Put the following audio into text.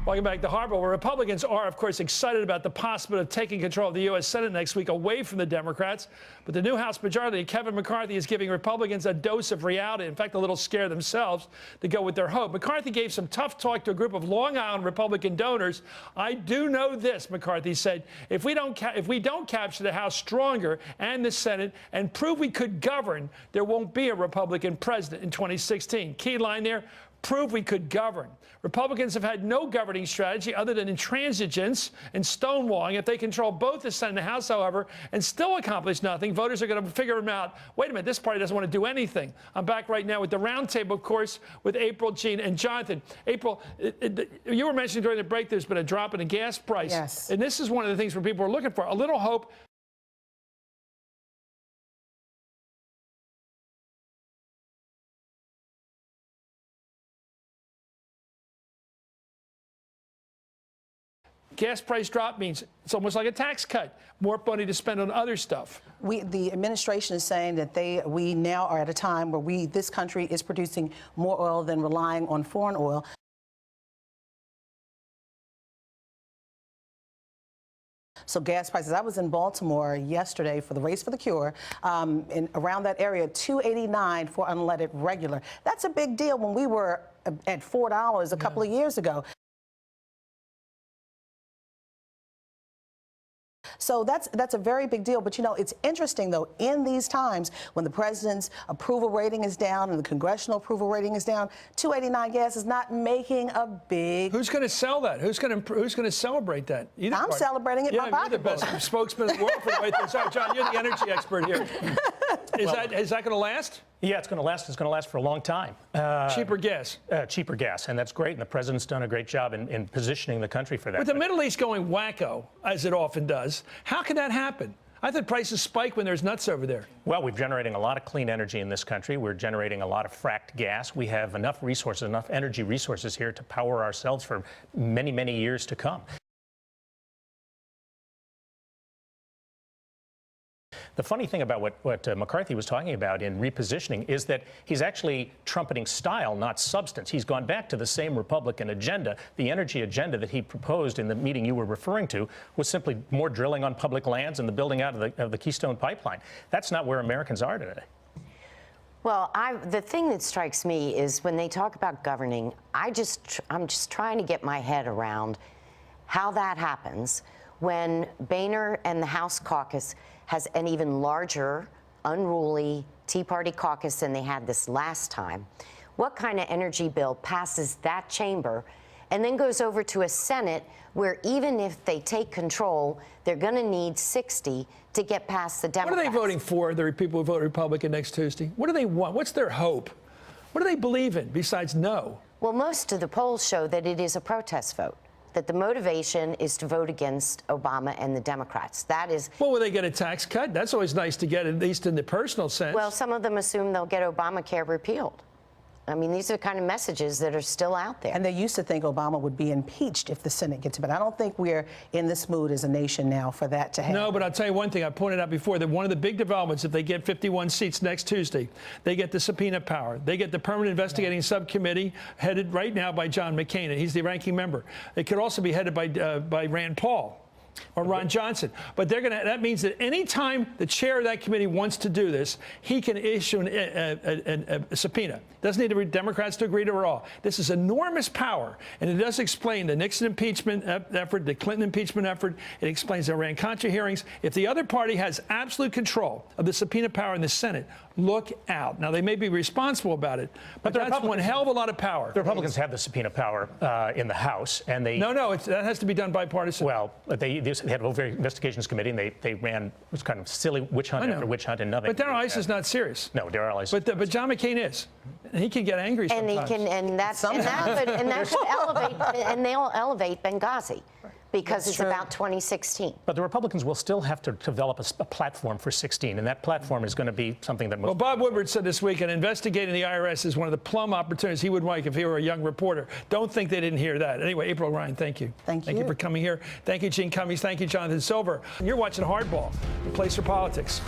Welcome back to Harbor, where Republicans are, of course, excited about the possibility of taking control of the U.S. Senate next week away from the Democrats. But the new House majority, Kevin McCarthy, is giving Republicans a dose of reality, in fact, a little scare themselves to go with their hope. McCarthy gave some tough talk to a group of Long Island Republican donors. I do know this, McCarthy said, if we don't capture the House stronger and the Senate and prove we could govern, there won't be a Republican president in 2016. Key line there, prove we could govern. Republicans have had no governing strategy other than intransigence and stonewalling. If they control both the Senate and the House, however, and still accomplish nothing, voters are going to figure them out. Wait a minute, this party doesn't want to do anything. I'm back right now with the roundtable, of course, with April, Gene, and Jonathan. April, you were mentioning during the break there's been a drop in the gas price. Yes. And this is one of the things where people are looking for a little hope. Gas price drop means it's almost like a tax cut, more money to spend on other stuff. The administration is saying that we now are at a time where this country is producing more oil than relying on foreign oil. So gas prices, I was in Baltimore yesterday for the Race for the Cure, around that area, $2.89 for unleaded regular. That's a big deal when we were at $4 a couple of years ago. So that's a very big deal. But, you know, it's interesting, though, in these times when the president's approval rating is down and the congressional approval rating is down, $2.89 gas is not making a big... Who's going to sell that? Who's going to celebrate that? I'm celebrating it in my pocketbook. You're the best spokesman in the world for the way things are. John, you're the energy expert here. Is that going to last? Yeah, it's going to last. It's going to last for a long time. Cheaper gas. Cheaper gas, and that's great. And the president's done a great job in positioning the country for that. With the Middle East going wacko, as it often does, how can that happen? I thought prices spike when there's nuts over there. Well, we're generating a lot of clean energy in this country. We're generating a lot of fracked gas. We have enough resources, enough energy resources here to power ourselves for many, many years to come. The funny thing about what McCarthy was talking about in repositioning is that he's actually trumpeting style, not substance. He's gone back to the same Republican agenda. The energy agenda that he proposed in the meeting you were referring to was simply more drilling on public lands and the building out of the Keystone Pipeline. That's not where Americans are today. Well, the thing that strikes me is when they talk about governing, I'm just trying to get my head around how that happens when Boehner and the House caucus has an even larger, unruly Tea Party caucus than they had this last time. What kind of energy bill passes that chamber and then goes over to a Senate where even if they take control, they're going to need 60 to get past the Democrats? What are they voting for, the people who vote Republican next Tuesday? What do they want? What's their hope? What do they believe in besides no? Well, most of the polls show that it is a protest vote, that the motivation is to vote against Obama and the Democrats. That is... Well, will they get a tax cut? That's always nice to get, at least in the personal sense. Well, some of them assume they'll get Obamacare repealed. I mean, these are the kind of messages that are still out there. And they used to think Obama would be impeached if the Senate gets it. But I don't think we're in this mood as a nation now for that to happen. No, but I'll tell you one thing. I pointed out before that one of the big developments, if they get 51 seats next Tuesday, they get the subpoena power. They get the permanent investigating subcommittee headed right now by John McCain. He's the ranking member. It could also be headed by Rand Paul or Ron Johnson. But that means that any time the chair of that committee wants to do this, he can issue a subpoena. Doesn't need the Democrats to agree to it all. This is enormous power, and it does explain the Nixon impeachment effort, the Clinton impeachment effort. It explains the Iran-Contra hearings. If the other party has absolute control of the subpoena power in the Senate, look out. Now, they may be responsible about it, but that's one hell of a lot of power. The Republicans have the subpoena power in the House, and they... No, that has to be done bipartisan. Well, they had a very investigations committee, and they ran it was kind of silly witch hunt after witch hunt, and nothing. But Darrell Issa is not serious. No, Darrell Issa. But John McCain is. And he can get angry sometimes. And that could elevate, and they'll elevate Benghazi. Because it's about 2016. But the Republicans will still have to develop a platform for 16, and that platform is going to be something that most... Well, Bob Woodward said this week, investigating the IRS is one of the plum opportunities he would like if he were a young reporter. Don't think they didn't hear that. Anyway, April Ryan, thank you. Thank you. Thank you for coming here. Thank you, Gene Cummings. Thank you, Jonathan Silver. You're watching Hardball, the place for politics.